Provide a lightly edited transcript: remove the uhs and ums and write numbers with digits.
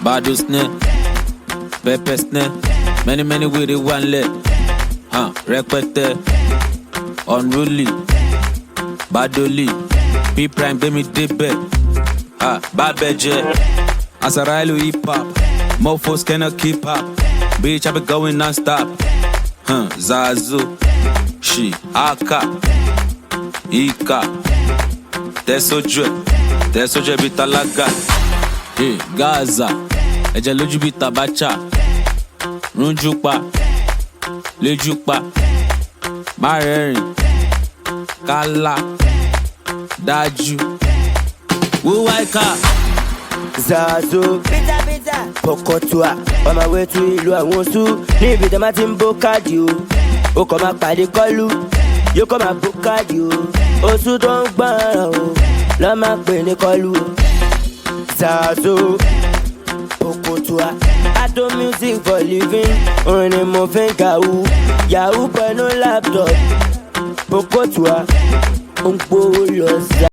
Bado snare, pepper snare. Many with it one leg. Repete, unruly, badoli, P prime, baby debit. Babeje, Azarailu hip hop. Mofos cannot keep up. Bitch, I be going non-stop. Zazu, she, Aka, Ika, Tesoje bitalaga. Gaza, Ejeloju bitabacha, Runjupa, Lejupa, Marerin, Kala, Daju, Wuwaika, Zazu, Pokotua, on my way to Ilu Awonsu, níbi tí ma ti ń bó káàdì o, ó kàn máa pàdé kọ́lù, yóò kàn máa bó káàdì o, oṣù tó ń gbọ́ràn o, lọ́ máa pè ní kọ́lù o. Zazu, Pokotua, I do music for living, orin ni mo fi ń kàwú, Yahoo pẹ̀lú laptop, Pokotua, ó ń gbówó lọ sí.